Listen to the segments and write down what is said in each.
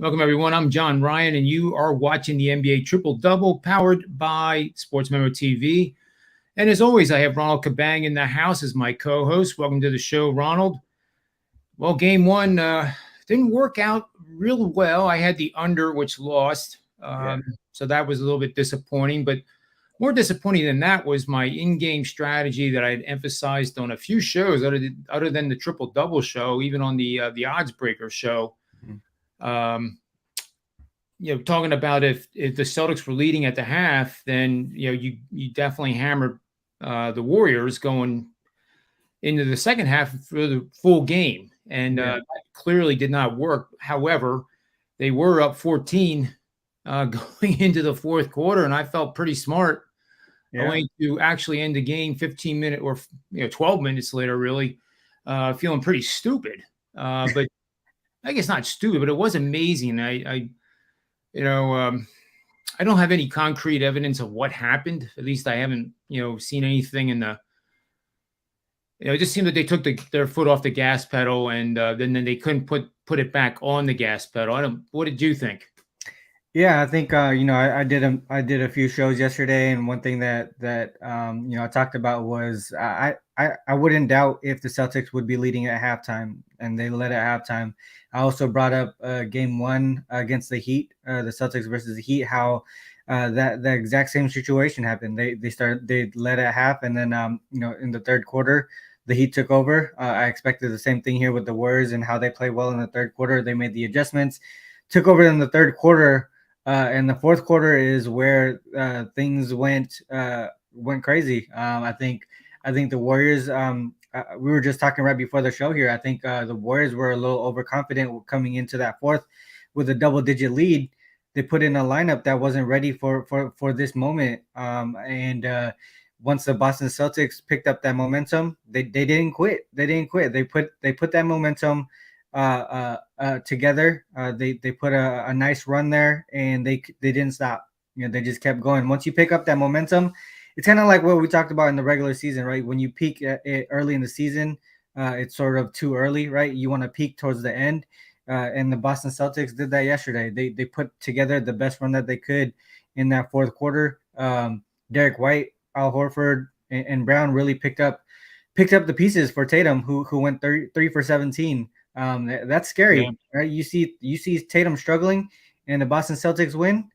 Welcome, everyone. I'm John Ryan, and you are watching the NBA Triple Double powered by SportsMemo TV. And as always, I have Ronald Cabang in the house as my co-host. Welcome to the show, Ronald. Well, game one didn't work out real well. I had the under, which lost. So that was a little bit disappointing. But more disappointing than that was my in-game strategy that I had emphasized on a few shows other than the Triple Double show, even on the Odds Breaker show. Talking about if the Celtics were leading at the half, then you definitely hammered the Warriors going into the second half for the full game, and that clearly did not work. However, they were up 14 going into the fourth quarter, and I felt pretty smart going to actually end the game 15 minutes or 12 minutes later, really feeling pretty stupid. But I guess not stupid, but it was amazing. I don't have any concrete evidence of what happened. At least I haven't, seen anything in the. It just seemed that they took their foot off the gas pedal, and then they couldn't put it back on the gas pedal. What did you think? Yeah, I think I did a few shows yesterday, and one thing that I talked about was I wouldn't doubt if the Celtics would be leading at halftime, and they led at halftime. I also brought up game one against the Heat, the Celtics versus the Heat, how that the exact same situation happened. They led at half, and then in the third quarter the Heat took over. I expected the same thing here with the Warriors and how they played well in the third quarter. They made the adjustments, took over in the third quarter. And the fourth quarter is where things went crazy. I think the Warriors. We were just talking right before the show here. I think the Warriors were a little overconfident coming into that fourth with a double-digit lead. They put in a lineup that wasn't ready for this moment. And once the Boston Celtics picked up that momentum, they didn't quit. They put that momentum together. They put a nice run there, and they didn't stop. They just kept going. Once you pick up that momentum, it's kind of like what we talked about in the regular season, right? When you peak early in the season, it's sort of too early, right? You want to peak towards the end, and the Boston Celtics did that yesterday. They put together the best run that they could in that fourth quarter. Derek White, Al Horford, and Brown really picked up the pieces for Tatum, who went 3 for 17. That's scary, right? You see Tatum struggling, and the Boston Celtics win.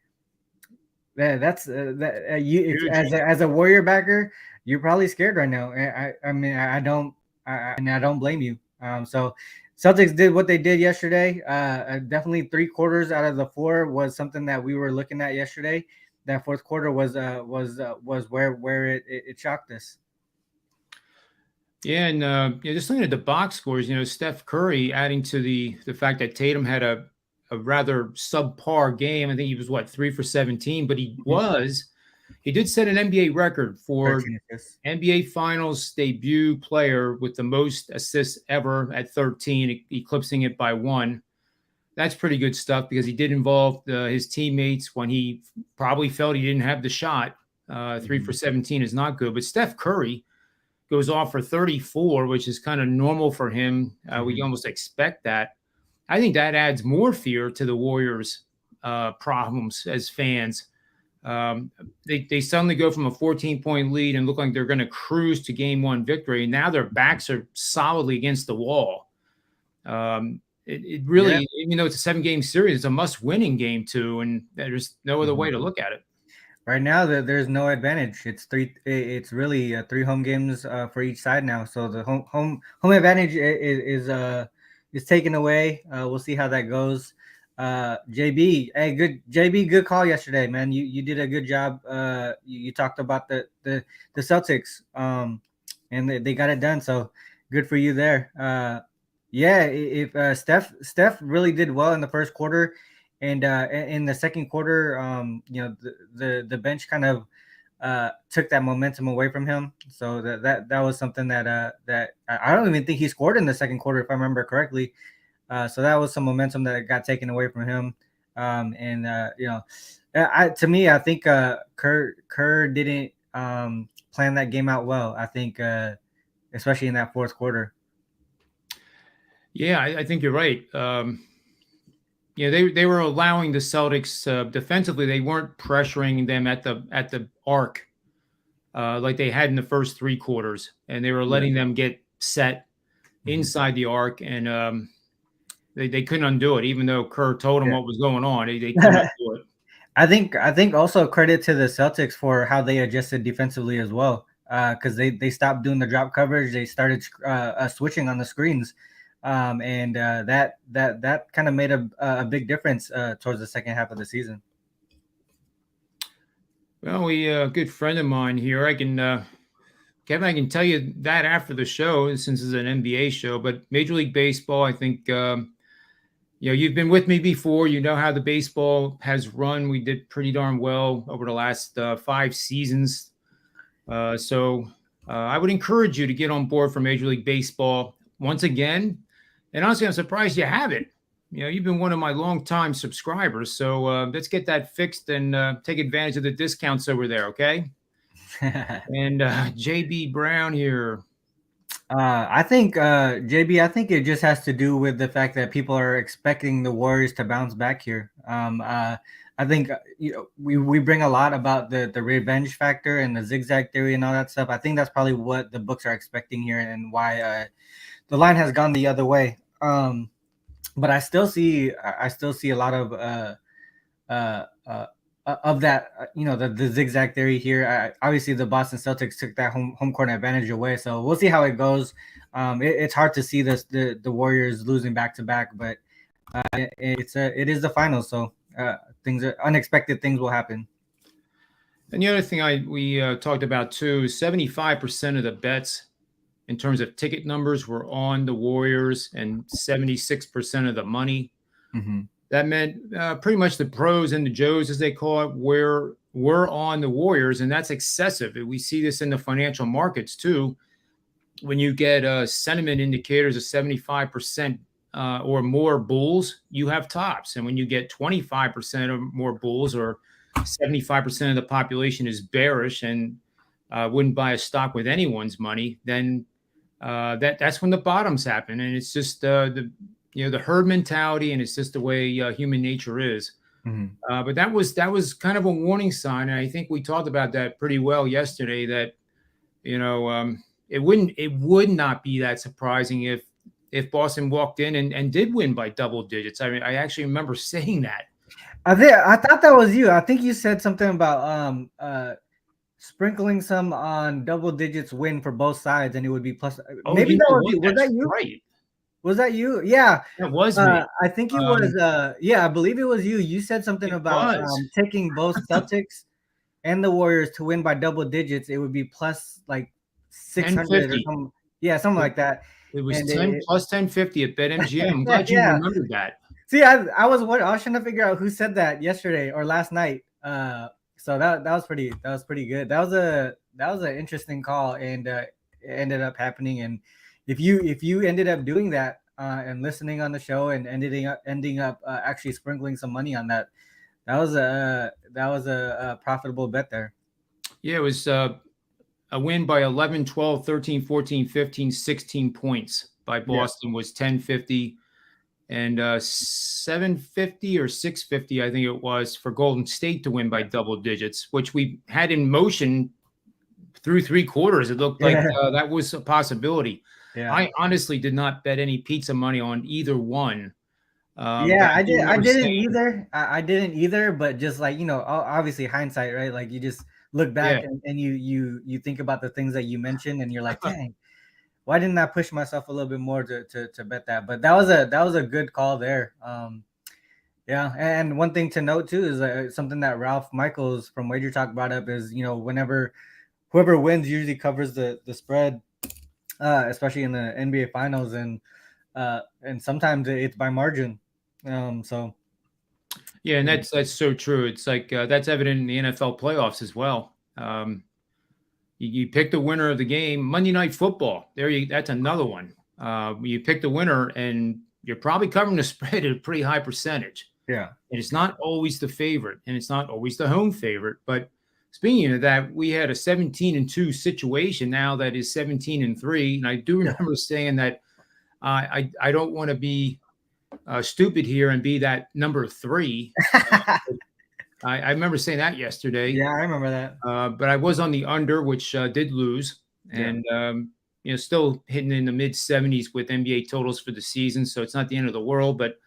As a Warrior backer, you're probably scared right now. I don't blame you. So Celtics did what they did yesterday. Definitely 3 quarters out of the 4 was something that we were looking at yesterday. That fourth quarter was where it shocked us. Yeah, and just looking at the box scores, Steph Curry adding to the fact that Tatum had a rather subpar game. I think he was 3 for 17, but he did set an NBA record for 13 assists. NBA Finals debut player with the most assists ever at 13, eclipsing it by 1. That's pretty good stuff because he did involve his teammates when he probably felt he didn't have the shot. 3 for 17 is not good, but Steph Curry goes off for 34, which is kind of normal for him. We almost expect that. I think that adds more fear to the Warriors' problems as fans. They suddenly go from a 14-point lead and look like they're going to cruise to game 1 victory. Now their backs are solidly against the wall. It really, even though it's a 7-game series, it's a must-win in game 2, and there's no other way to look at it. Right now, there's no advantage. It's really 3 home games for each side now. So the home advantage is taken away. We'll see how that goes. JB, good call yesterday, man. You did a good job. You talked about the Celtics, and they got it done. So good for you there. If Steph really did well in the first quarter. And in the second quarter, the bench kind of took that momentum away from him. So that was something that I don't even think he scored in the second quarter, if I remember correctly. So that was some momentum that got taken away from him. To me, I think Kerr didn't plan that game out well. I think, especially in that fourth quarter. Yeah, I think you're right. Yeah, they were allowing the Celtics defensively. They weren't pressuring them at the arc like they had in the first three quarters, and they were Yeah. letting them get set Mhm. inside the arc, and they couldn't undo it. Even though Kerr told them Yeah. what was going on, they couldn't undo it. I think also credit to the Celtics for how they adjusted defensively as well. Because they stopped doing the drop coverage, they started switching on the screens, and that kind of made a big difference towards the second half of the season. Well, we a good friend of mine here. Kevin, I can tell you that after the show, since it's an NBA show. But Major League Baseball, I think you've been with me before. You know how the baseball has run. We did pretty darn well over the last 5 seasons. So I would encourage you to get on board for Major League Baseball once again. And honestly, I'm surprised you haven't. You've been one of my longtime subscribers. So let's get that fixed and take advantage of the discounts over there, okay? And JB Brown here. I think JB, I think it just has to do with the fact that people are expecting the Warriors to bounce back here. I think we bring a lot about the revenge factor and the zigzag theory and all that stuff. I think that's probably what the books are expecting here and why the line has gone the other way. But I still see a lot of that, the zigzag theory here. Obviously, the Boston Celtics took that home court advantage away, so we'll see how it goes. It's hard to see the Warriors losing back to back, but it is the finals, so unexpected things will happen. And the other thing we talked about too is 75% of the bets in terms of ticket numbers were on the Warriors, and 76% of the money. Mm-hmm. That meant pretty much the pros and the Joes, as they call it, were on the Warriors, and that's excessive. We see this in the financial markets too. When you get sentiment indicators of 75% or more bulls, you have tops, and when you get 25% or more bulls, or 75% of the population is bearish and wouldn't buy a stock with anyone's money, then that's when the bottoms happen, and it's just the herd mentality, and it's just the way human nature is. Mm-hmm. But that was kind of a warning sign, and I think we talked about that pretty well yesterday. That it would not be that surprising if Boston walked in and did win by double digits. I mean, I actually remember saying that. I thought that was you. I think you said something about sprinkling some on double digits win for both sides, and it would be plus. Oh, maybe that was you. Was that's that you? right. Was that you? Yeah, That was me. I think it was. Yeah, I believe it was you. You said something about taking both Celtics and the Warriors to win by double digits. It would be plus like 600 or something. Yeah, something like that. It was plus 1050 at BetMGM. I'm glad you remembered that. See, I was trying to figure out who said that yesterday or last night. So that was pretty good. That was an interesting call, and it ended up happening. And if you ended up doing that and listening on the show and ending up actually sprinkling some money on that, that was a profitable bet there. Yeah, it was a win by 11, 12, 13, 14, 15, 16 points by Boston was 1050, and 750 or 650, I think it was, for Golden State to win by double digits, which we had in motion through three quarters. It looked like that was a possibility. Yeah. I honestly did not bet any pizza money on either one. I didn't either. I didn't either, but just like, obviously hindsight, right? Like you just look back and you think about the things that you mentioned, and you're like, dang, why didn't I push myself a little bit more to bet that? But that was a good call there. And one thing to note too is something that Ralph Michaels from Wager Talk brought up is, whenever whoever wins usually covers the spread, especially in the NBA Finals, and sometimes it's by margin. So yeah, and that's so true. It's like that's evident in the NFL playoffs as well. You pick the winner of the game. Monday Night Football, that's another one. You pick the winner, and you're probably covering the spread at a pretty high percentage. Yeah, and it's not always the favorite, and it's not always the home favorite. But speaking of that, we had a 17-2 situation now that is 17-3, and I do remember saying that I don't want to be stupid here and be that number 3. I remember saying that yesterday. Yeah, I remember that. But I was on the under, which did lose, Yeah. and still hitting in the mid 70s with NBA totals for the season. So it's not the end of the world, but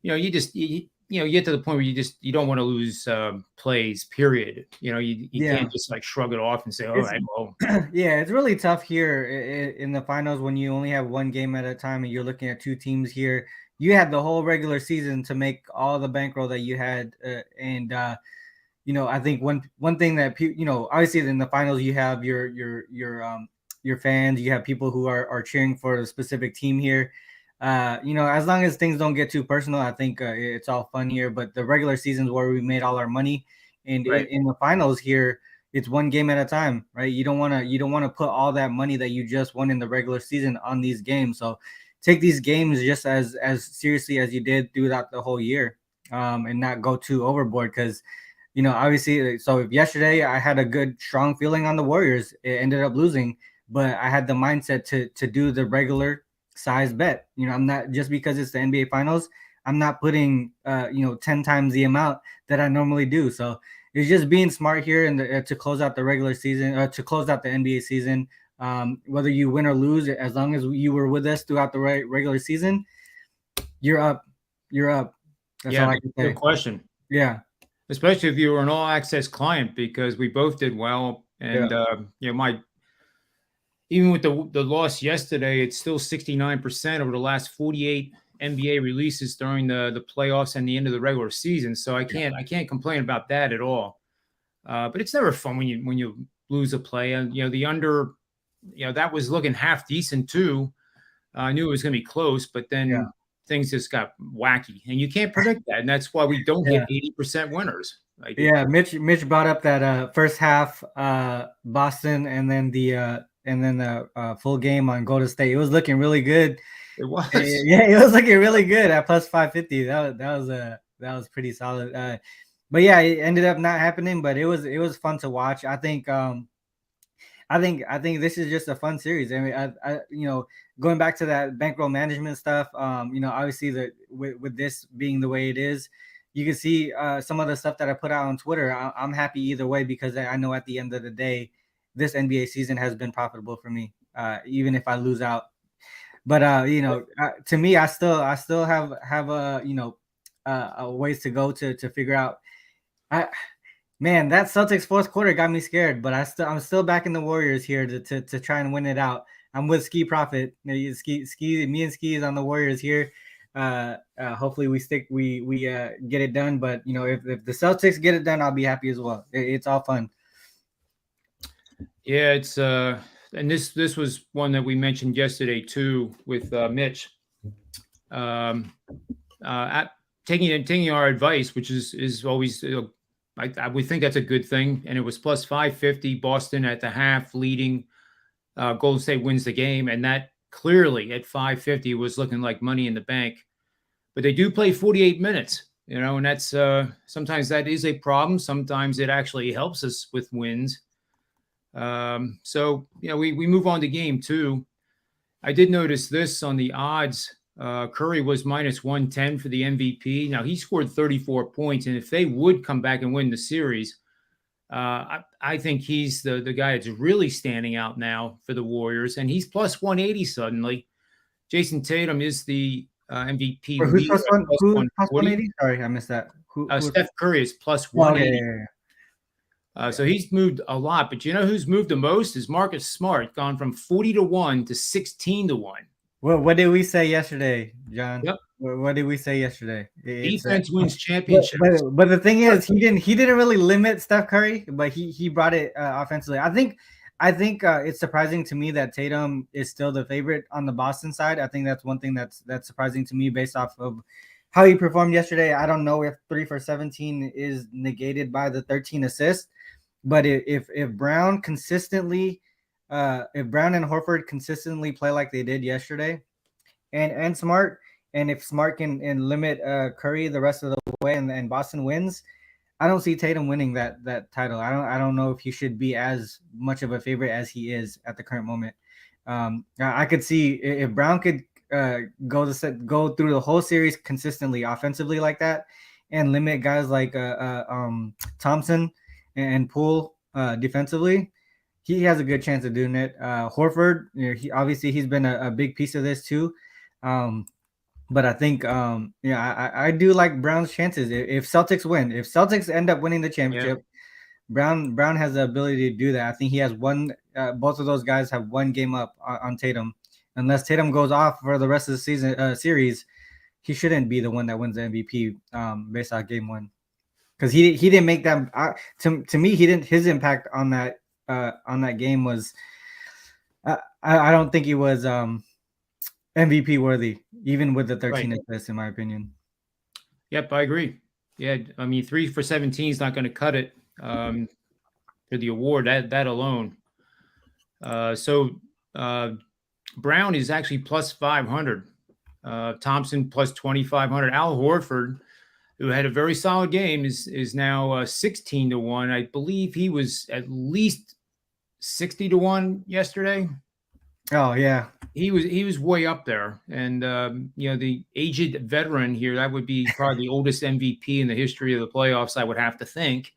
you get to the point where you don't want to lose plays. Period. You can't just like shrug it off and say, all right, well, yeah, it's really tough here in the finals when you only have one game at a time and you're looking at two teams here. You had the whole regular season to make all the bankroll that you had, and I think one thing that obviously in the finals you have your fans, you have people who are cheering for a specific team here. As long as things don't get too personal, I think it's all fun here. But the regular season's where we made all our money, and right. in the finals here, it's one game at a time, right? You don't want to put all that money that you just won in the regular season on these games. So take these games just as seriously as you did throughout the whole year, and not go too overboard because. Obviously, so if yesterday I had a good, strong feeling on the Warriors, it ended up losing, but I had the mindset to do the regular size bet. I'm not, just because it's the NBA Finals, I'm not putting 10 times the amount that I normally do. So it's just being smart here and to close out the regular season, to close out the NBA season. Whether you win or lose, as long as you were with us throughout the regular season, you're up. You're up. That's all I can say. Good question. Yeah. Especially if you were an all access client, because we both did well. And, even with the loss yesterday, it's still 69% over the last 48 NBA releases during the playoffs and the end of the regular season. So I can't complain about that at all. But it's never fun when you lose a play. And, the under, that was looking half decent too. I knew it was going to be close, but then things just got wacky, and you can't predict that, and that's why we don't hit 80% winners. Mitch brought up that first half Boston, and then the full game on Golden State. It was looking really good. It was, it was looking really good at plus 550. That was pretty solid. But yeah, it ended up not happening, but it was fun to watch. I think this is just a fun series. I mean, going back to that bankroll management stuff, obviously with this being the way it is, you can see some of the stuff that I put out on Twitter. I'm happy either way, because I know at the end of the day, this NBA season has been profitable for me, even if I lose out. But to me, I still have a ways to go to figure out. Man, that Celtics fourth quarter got me scared, but I'm still backing the Warriors here to try and win it out. I'm with Ski Profit. Me and Ski is on the Warriors here. Hopefully we get it done. But if the Celtics get it done, I'll be happy as well. It's all fun. Yeah, it's and this was one that we mentioned yesterday too with Mitch. Taking our advice, which is always. I would think that's a good thing. And it was plus 550, Boston at the half leading. Golden State wins the game. And that clearly at 550 was looking like money in the bank. But they do play 48 minutes, and that's sometimes that is a problem. Sometimes it actually helps us with wins. So, we move on to game 2. I did notice this on the odds. Curry was minus 110 for the MVP. Now, he scored 34 points, and if they would come back and win the series, I think he's the guy that's really standing out now for the Warriors, and he's plus 180 suddenly. Jason Tatum is the MVP. Who's plus 180? Sorry, I missed that. Steph Curry is plus 180. Yeah. So he's moved a lot, but who's moved the most is Marcus Smart, gone from 40-1 to 16-1. What did we say yesterday, John? Yep. What did we say yesterday? Defense wins championships. But the thing is, he didn't really limit Steph Curry, but he brought it offensively. I think it's surprising to me that Tatum is still the favorite on the Boston side. I think that's one thing that's surprising to me based off of how he performed yesterday. I don't know if 3 for 17 is negated by the 13 assists, but if Brown consistently. If Brown and Horford consistently play like they did yesterday, and Smart, and if Smart can limit Curry the rest of the way, and Boston wins, I don't see Tatum winning that title. I don't know if he should be as much of a favorite as he is at the current moment. I could see if Brown could go through the whole series consistently offensively like that, and limit guys like Thompson and Poole defensively, he has a good chance of doing it. Horford, he's been a big piece of this too. But I think I do like Brown's chances if Celtics win. If Celtics end up winning the championship, Yeah. Brown has the ability to do that. I think he has one. Both of those guys have one game up on Tatum. Unless Tatum goes off for the rest of the season series, he shouldn't be the one that wins the MVP based on game one, because he didn't make that. To me, he didn't. His impact on that game was. I don't think he was MVP worthy, even with the 13 assists, in my opinion. Yep, I agree. Yeah, I mean, 3 for 17 is not going to cut it for the award. That alone. Brown is actually plus 500. Thompson plus 2,500. Al Horford, who had a very solid game, is now 16 to 1. I believe he was at least 60 to 1 yesterday. Oh yeah, he was way up there, and the aged veteran here, that would be probably the oldest MVP in the history of the playoffs, I would have to think.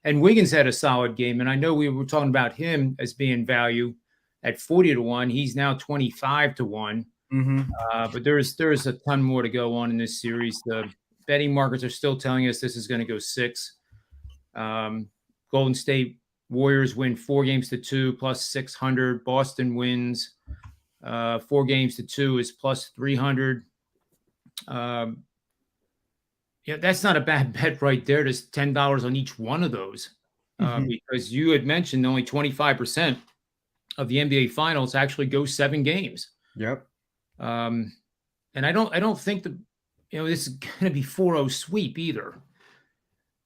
And Wiggins had a solid game, and I know we were talking about him as being value at 40 to 1. He's now 25 to 1. Mm-hmm. But there's a ton more to go on in this series. The betting markets are still telling us this is going to go 6. Golden State Warriors win 4-2 plus 600. Boston wins 4-2 is plus 300. That's not a bad bet right there. There's $10 on each one of those because you had mentioned only 25% of the NBA Finals actually go 7 games. Yep. And I don't think this is going to be 4-0 sweep either.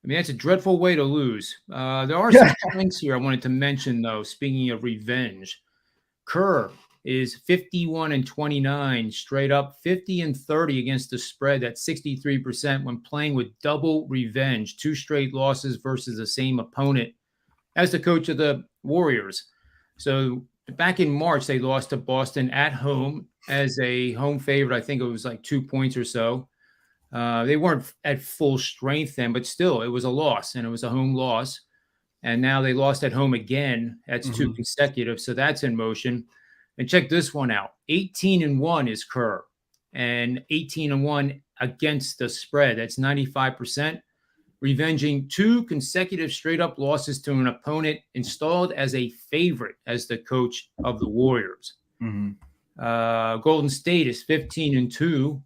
I mean, that's a dreadful way to lose. There are some points here I wanted to mention, though. Speaking of revenge, Kerr is 51-29 straight up, 50-30 against the spread. That's 63% when playing with double revenge, 2 straight losses versus the same opponent as the coach of the Warriors. So back in March, they lost to Boston at home as a home favorite. I think it was like 2 points or so. They weren't at full strength then, but still, it was a loss, and it was a home loss. And now they lost at home again. That's 2 consecutive, so that's in motion. And check this one out. 18-1 is Kerr, and 18-1 against the spread. That's 95%. Revenging 2 consecutive straight-up losses to an opponent installed as a favorite as the coach of the Warriors. Golden State is 15-2.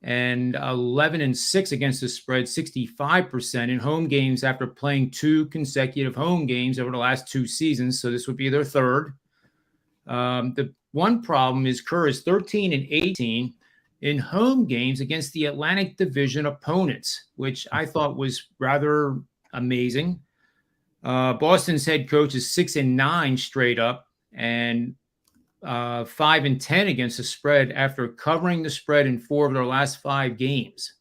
And 11-6 against the spread, 65% in home games after playing 2 consecutive home games over the last 2 seasons. So this would be their third. The one problem is Kerr is 13-18 in home games against the Atlantic Division opponents, which I thought was rather amazing. Boston's head coach is 6-9 straight up, and 5-10 against the spread after covering the spread in 4 of their last 5 games.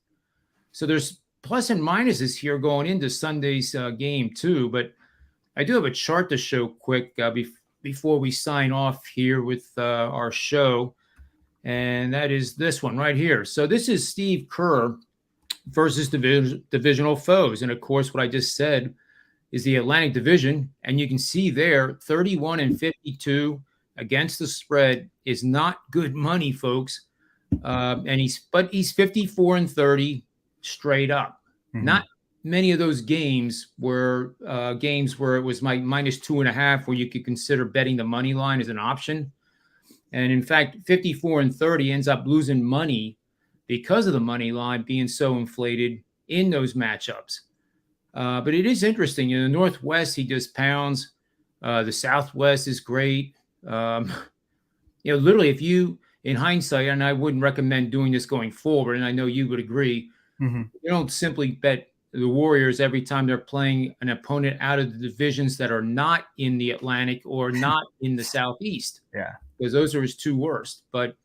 So there's plus and minuses here going into Sunday's game too. But I do have a chart to show quick before we sign off here with our show. And that is this one right here. So this is Steve Kerr versus divisional foes. And of course, what I just said is the Atlantic Division. And you can see there 31-52 against the spread is not good money, folks. And he's 54-30 straight up. Not many of those games were games where it was minus 2.5, where you could consider betting the money line as an option. And in fact, 54-30 ends up losing money because of the money line being so inflated in those matchups. But it is interesting. In the Northwest, he does pounds. The Southwest is great. Literally, if you, in hindsight, and I wouldn't recommend doing this going forward, and I know you would agree, you don't simply bet the Warriors every time they're playing an opponent out of the divisions that are not in the Atlantic or not in the Southeast. Yeah, because those are his 2 worst. But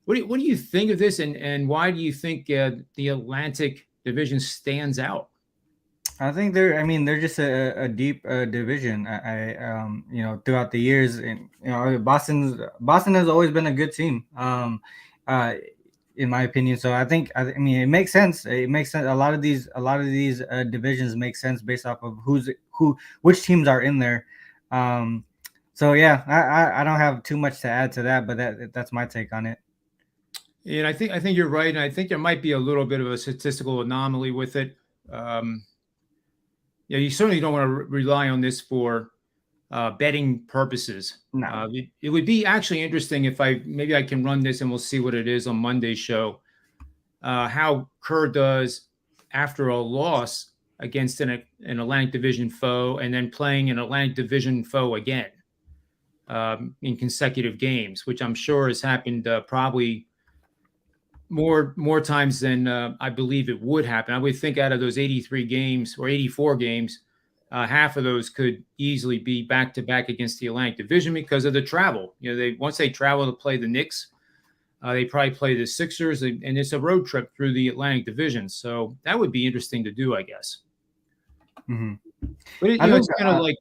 what do you think of this, and why do you think the Atlantic Division stands out? I think they're just a deep division. Throughout the years, and Boston has always been a good team. in my opinion. So I mean, it makes sense. It makes sense. A lot of these divisions make sense based off of which teams are in there. Um, so yeah, I don't have too much to add to that, but that's my take on it. And I think you're right, and I think there might be a little bit of a statistical anomaly with it. Um, yeah, you certainly don't want to rely on this for betting purposes. No. It would be actually interesting if maybe I can run this and we'll see what it is on Monday's show. How Kerr does after a loss against an Atlantic Division foe, and then playing an Atlantic Division foe again in consecutive games, which I'm sure has happened probably more times than I believe it would happen. I would think out of those 83 games or 84 games, half of those could easily be back to back against the Atlantic Division because of the travel. Once they travel to play the Knicks, they probably play the Sixers, and it's a road trip through the Atlantic Division. So that would be interesting to do, I guess. Mm-hmm. But I think it's kind of like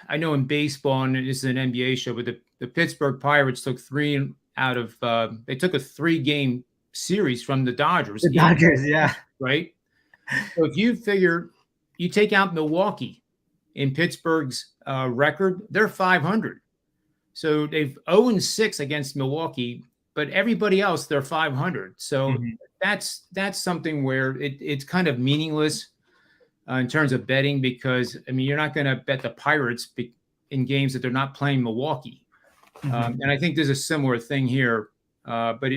I know in baseball, and this is an NBA show, but the Pittsburgh Pirates took they took a 3-game series from the Dodgers. the Dodgers, yeah. Right. So if you figure you take out Milwaukee in Pittsburgh's record, they're 500. So they've 0-6 against Milwaukee, but everybody else they're 500. So Mm-hmm. that's something where it's kind of meaningless in terms of betting, because I mean you're not going to bet the Pirates in games that they're not playing Milwaukee. Mm-hmm. And I think there's a similar thing here, but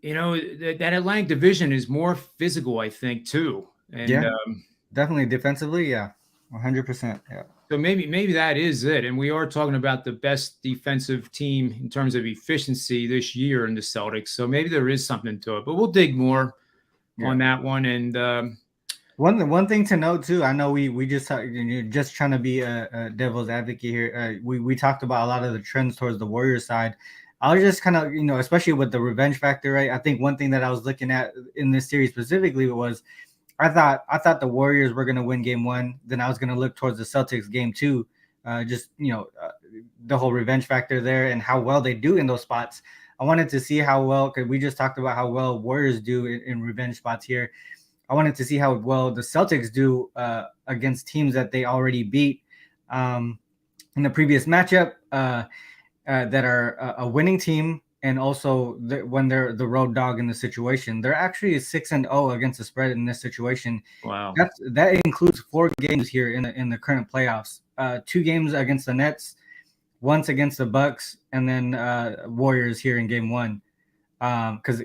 that Atlantic Division is more physical, I think, too. And yeah, definitely defensively, yeah, 100%. Yeah. So maybe that is it. And we are talking about the best defensive team in terms of efficiency this year in the Celtics. So maybe there is something to it. But we'll dig more on that one. And one thing to note too, I know we just just trying to be a devil's advocate here. We talked about a lot of the trends towards the Warriors side. I was just kind of, especially with the revenge factor, right? I think one thing that I was looking at in this series specifically was I thought the Warriors were going to win game 1. Then I was going to look towards the Celtics game 2. The whole revenge factor there and how well they do in those spots. I wanted to see how well, because we just talked about how well Warriors do in revenge spots here. I wanted to see how well the Celtics do against teams that they already beat in the previous matchup. That are a winning team, and also when they're the road dog in the situation. They're actually 6-0 against the spread in this situation. wow, That includes 4 games here in the current playoffs. 2 games against the Nets, once against the Bucks, and then Warriors here in game 1. Because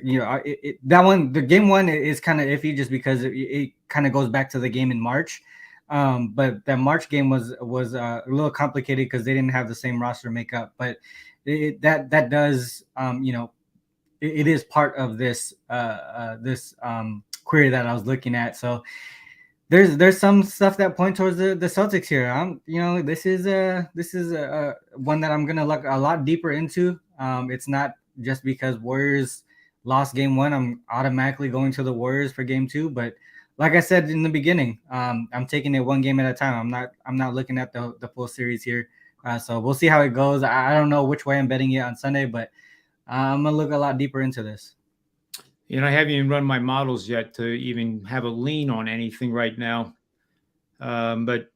that one, the game 1 is kind of iffy just because it kind of goes back to the game in March. But that March game was a little complicated because they didn't have the same roster makeup. But that does it is part of this query that I was looking at. So there's some stuff that point towards the Celtics here. This is a one that I'm gonna look a lot deeper into. It's not just because Warriors lost game 1, I'm automatically going to the Warriors for game 2, but like I said in the beginning, I'm taking it one game at a time. I'm not looking at the full series here. So we'll see how it goes. I don't know which way I'm betting it on Sunday, but I'm gonna look a lot deeper into this. I haven't even run my models yet to even have a lean on anything right now. But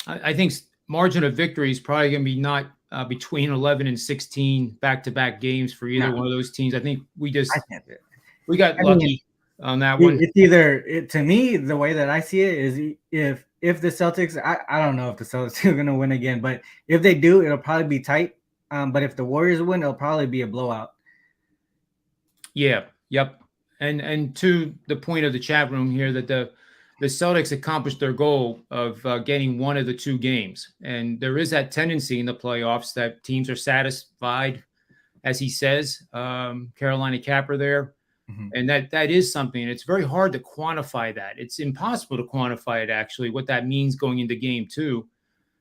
I think margin of victory is probably going to be not between 11 and 16 back-to-back games for either one of those teams. I think we got lucky on that one. It's either to me, the way that I see it is if the Celtics, I don't know if the Celtics are going to win again, but if they do, it'll probably be tight. But if the Warriors win, it'll probably be a blowout. Yeah. Yep. And to the point of the chat room here, that the Celtics accomplished their goal of getting one of the 2 games. And there is that tendency in the playoffs that teams are satisfied, as he says, Carolina Capper there. Mm-hmm. And that is something. And it's very hard to quantify that. It's impossible to quantify it, actually, what that means going into game 2.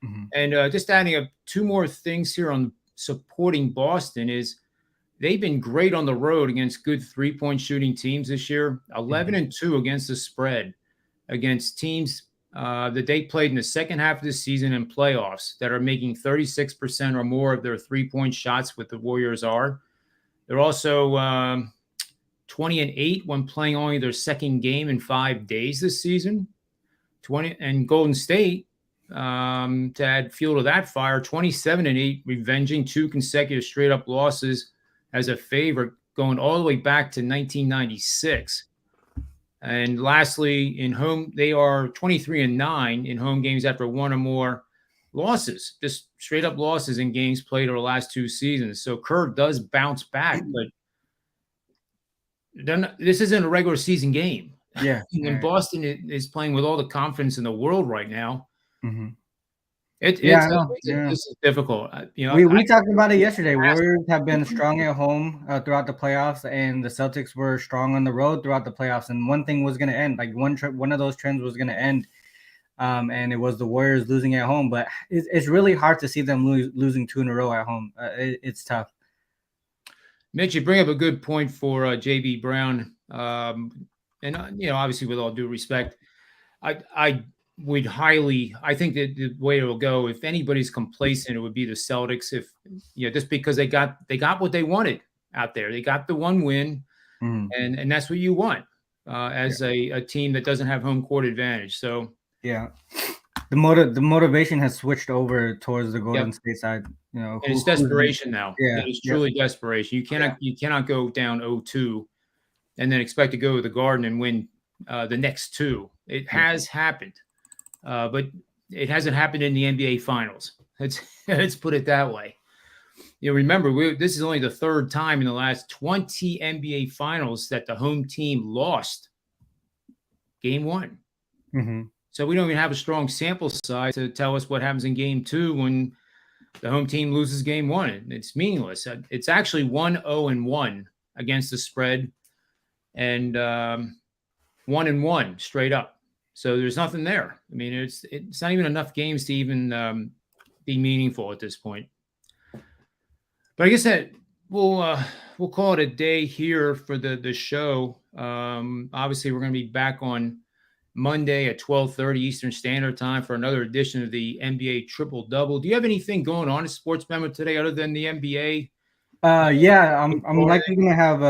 Mm-hmm. And just adding 2 more things here on supporting Boston is they've been great on the road against good 3-point shooting teams this year. 11-2 against the spread against teams that they played in the second half of the season in playoffs that are making 36% or more of their 3-point shots, what the Warriors are. They're also 20-8 when playing only their second game in 5 days this season. 20 and Golden State, to add fuel to that fire, 27-8, revenging 2 consecutive straight up losses as a favorite, going all the way back to 1996. And lastly, in home, they are 23-9 in home games after 1 or more losses, just straight up losses in games played over the last 2 seasons. So Kerr does bounce back, but this isn't a regular season game. Yeah. When Boston is playing with all the confidence in the world right now, Mm-hmm. this is difficult. We talked about it yesterday. Warriors have been strong at home throughout the playoffs, and the Celtics were strong on the road throughout the playoffs. And one thing was going to end, like one of those trends was going to end, and it was the Warriors losing at home. But it's really hard to see them losing 2 in a row at home. It's tough. Mitch, you bring up a good point for JB Brown, and obviously, with all due respect, I would I think that the way it will go, if anybody's complacent, it would be the Celtics. If just because they got what they wanted out there, they got the 1 win, and that's what you want as a team that doesn't have home court advantage. So yeah, the motivation has switched over towards the Golden State side. And it's desperation now. Yeah, it is truly desperation. You cannot go down 0-2 and then expect to go to the Garden and win the next 2. It has happened. But it hasn't happened in the NBA Finals. Let's put it that way. Remember, this is only the 3rd time in the last 20 NBA Finals that the home team lost Game 1. Mm-hmm. So we don't even have a strong sample size to tell us what happens in Game 2 when the home team loses Game 1. It's meaningless. It's actually 1-0-1 against the spread, and 1-1 straight up. So there's nothing there. I mean, it's not even enough games to even be meaningful at this point. But I guess that we'll call it a day here for the show. Obviously, we're going to be back on Monday at 12:30 Eastern Standard Time for another edition of the NBA Triple Double. Do you have anything going on at SportsMemo today other than the NBA? Yeah, I'm likely going to have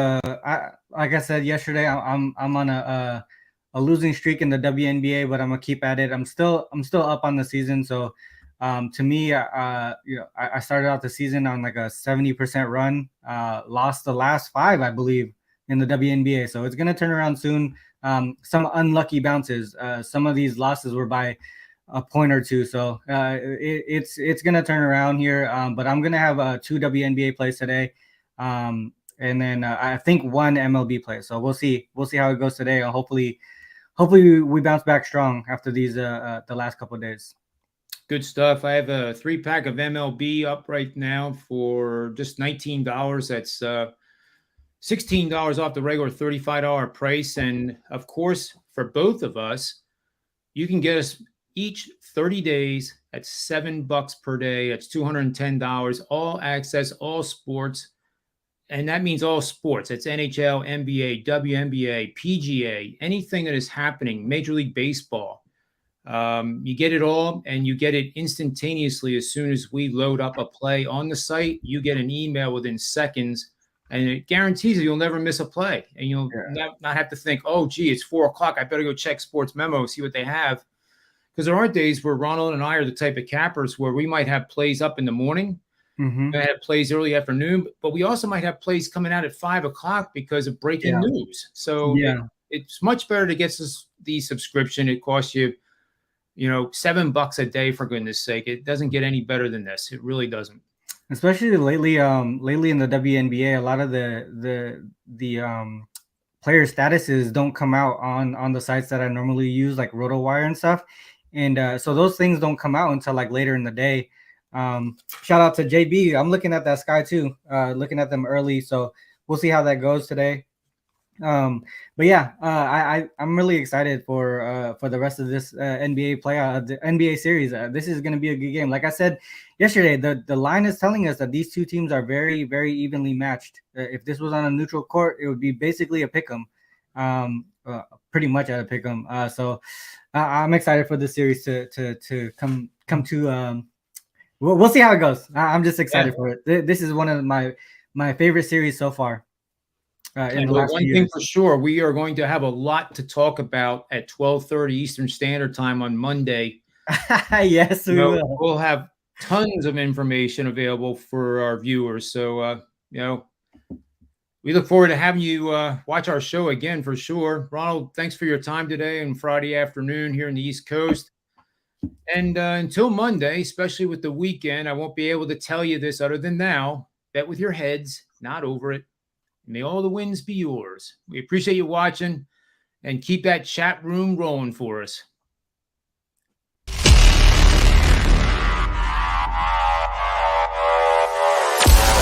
like I said yesterday, I'm on a losing streak in the WNBA, but I'm gonna keep at it. I'm still up on the season, so to me, I started out the season on like a 70% run. Lost the last 5, I believe, in the WNBA, so it's gonna turn around soon. Some unlucky bounces. Some of these losses were by a point or 2, so it's gonna turn around here. But I'm gonna have 2 WNBA plays today. And then I think 1 MLB play. So we'll see how it goes today. Hopefully we bounce back strong after these the last couple of days. Good stuff. I have a 3-pack of MLB up right now for just $19. That's $16 off the regular $35 price. And of course, for both of us, you can get us each 30 days at $7 per day. That's $210. All access, all sports. And that means all sports. It's NHL, NBA, WNBA, PGA, anything that is happening, Major League Baseball. You get it all, and you get it instantaneously as soon as we load up a play on the site. You get an email within seconds, and it guarantees you'll never miss a play. And you'll not have to think, oh, gee, it's 4 o'clock. I better go check SportsMemo, see what they have. Because there are days where Ronald and I are the type of cappers where we might have plays up in the morning. Mm-hmm. We have plays early afternoon, but we also might have plays coming out at 5 o'clock because of breaking news. So it's much better to get the subscription. It costs you, $7 a day, for goodness sake. It doesn't get any better than this. It really doesn't. Especially lately in the WNBA, a lot of the player statuses don't come out on the sites that I normally use, like RotoWire and stuff. And so those things don't come out until like later in the day. Shout out to JB. I'm looking at that sky too, looking at them early. So we'll see how that goes today. But yeah, I'm really excited for the rest of this NBA playoff, the NBA series. This is going to be a good game. Like I said yesterday, the line is telling us that these two teams are very, very evenly matched. If this was on a neutral court, it would be basically a pick'em, pretty much at a pick'em. So I'm excited for this series to come to. We'll see how it goes. I'm just excited for it. This is one of my my favorite series so far in the Well, last one few thing years. for sure, we are going to have a lot to talk about at 12:30 Eastern Standard Time on Monday. Yes, we will. We'll have tons of information available for our viewers. So, we look forward to having you watch our show again for sure. Ronald, thanks for your time today and Friday afternoon here in the East Coast. And until Monday, especially with the weekend, I won't be able to tell you this other than now. Bet with your heads, not over it. May all the wins be yours. We appreciate you watching and keep that chat room rolling for us.